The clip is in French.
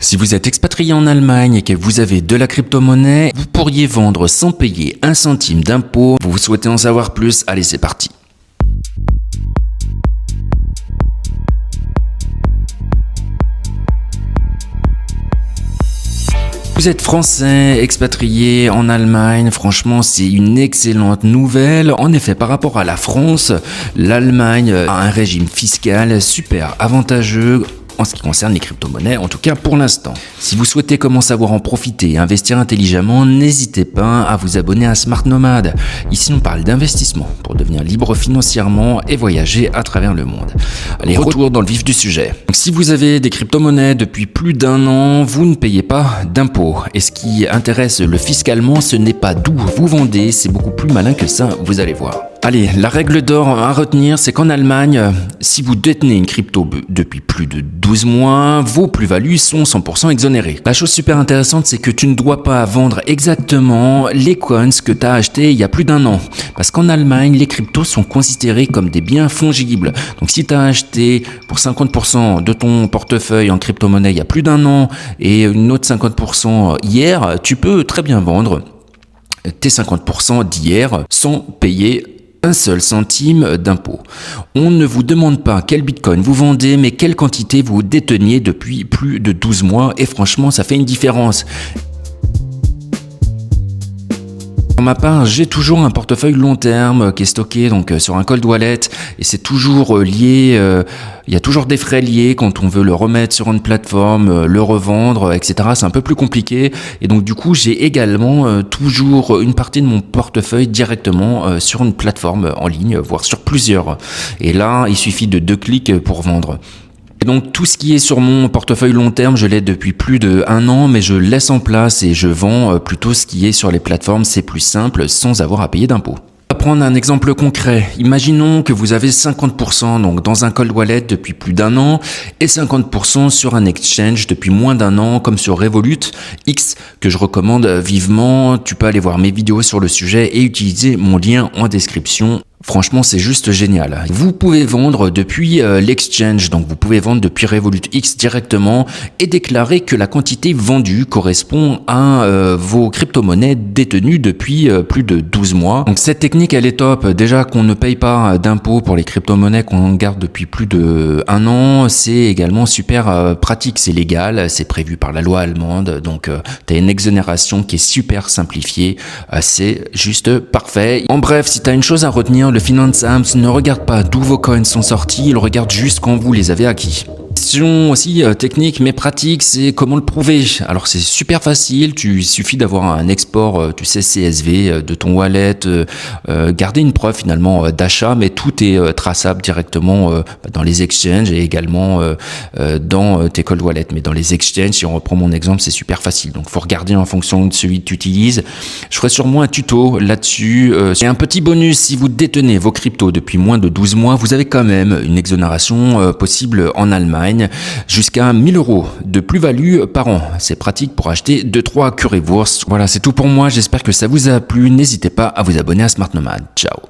Si vous êtes expatrié en Allemagne et que vous avez de la crypto-monnaie, vous pourriez vendre sans payer un centime d'impôt. Vous souhaitez en savoir plus? Allez, c'est parti. Vous êtes français, expatrié en Allemagne, franchement c'est une excellente nouvelle. En effet, par rapport à la France, l'Allemagne a un régime fiscal super avantageux en ce qui concerne les crypto-monnaies, en tout cas pour l'instant. Si vous souhaitez comment savoir en profiter et investir intelligemment, n'hésitez pas à vous abonner à Smart Nomad. Ici on parle d'investissement pour devenir libre financièrement et voyager à travers le monde. Allez, retour dans le vif du sujet. Donc, si vous avez des crypto-monnaies depuis plus d'un an, vous ne payez pas d'impôts. Et ce qui intéresse le fiscalement, ce n'est pas d'où vous vendez, c'est beaucoup plus malin que ça, vous allez voir. Allez, la règle d'or à retenir, c'est qu'en Allemagne, si vous détenez une crypto depuis plus de 12 mois, vos plus-values sont 100% exonérées. La chose super intéressante, c'est que tu ne dois pas vendre exactement les coins que tu as achetés il y a plus d'un an. Parce qu'en Allemagne, les cryptos sont considérés comme des biens fongibles. Donc si tu as acheté pour 50% de ton portefeuille en crypto-monnaie il y a plus d'un an et une autre 50% hier, tu peux très bien vendre tes 50% d'hier sans payer un seul centime d'impôt. On ne vous demande pas quel bitcoin vous vendez, mais quelle quantité vous déteniez depuis plus de 12 mois. Et franchement, ça fait une différence. Pour ma part, j'ai toujours un portefeuille long terme qui est stocké donc sur un cold wallet et c'est toujours lié, il y a toujours des frais liés quand on veut le remettre sur une plateforme, le revendre, etc. C'est un peu plus compliqué et donc du coup j'ai également toujours une partie de mon portefeuille directement sur une plateforme en ligne, voire sur plusieurs. Et là, il suffit de 2 clics pour vendre. Et donc tout ce qui est sur mon portefeuille long terme, je l'ai depuis plus d'1 an, mais je laisse en place et je vends plutôt ce qui est sur les plateformes, c'est plus simple sans avoir à payer d'impôts. On va prendre un exemple concret. Imaginons que vous avez 50% donc dans un cold wallet depuis plus d'1 an et 50% sur un exchange depuis moins d'1 an comme sur Revolut X que je recommande vivement. Tu peux aller voir mes vidéos sur le sujet et utiliser mon lien en description. Franchement, c'est juste génial. Vous pouvez vendre depuis l'exchange, donc vous pouvez vendre depuis Revolut X directement et déclarer que la quantité vendue correspond à vos crypto-monnaies détenues depuis plus de 12 mois. Donc cette technique, elle est top. Déjà qu'on ne paye pas d'impôts pour les crypto-monnaies qu'on garde depuis plus d'1 an, c'est également super pratique. C'est légal, c'est prévu par la loi allemande, donc tu as une exonération qui est super simplifiée. C'est juste parfait. En bref, si tu as une chose à retenir, le Finanzamt ne regarde pas d'où vos coins sont sortis, il regarde juste quand vous les avez acquis. Question aussi technique mais pratique, c'est comment le prouver. Alors c'est super facile, il suffit d'avoir un export, tu sais, CSV de ton wallet, garder une preuve finalement d'achat, mais tout est traçable directement dans les exchanges et également dans tes cold wallets. Mais dans les exchanges, si on reprend mon exemple, c'est super facile. Donc faut regarder en fonction de celui que tu utilises. Je ferai sûrement un tuto là-dessus. Et un petit bonus, si vous détenez vos cryptos depuis moins de 12 mois, vous avez quand même une exonération possible en Allemagne jusqu'à 1 000 € de plus-value par an. C'est pratique pour acheter 2-3 currywurst. Voilà, c'est tout pour moi. J'espère que ça vous a plu. N'hésitez pas à vous abonner à Smart Nomad. Ciao.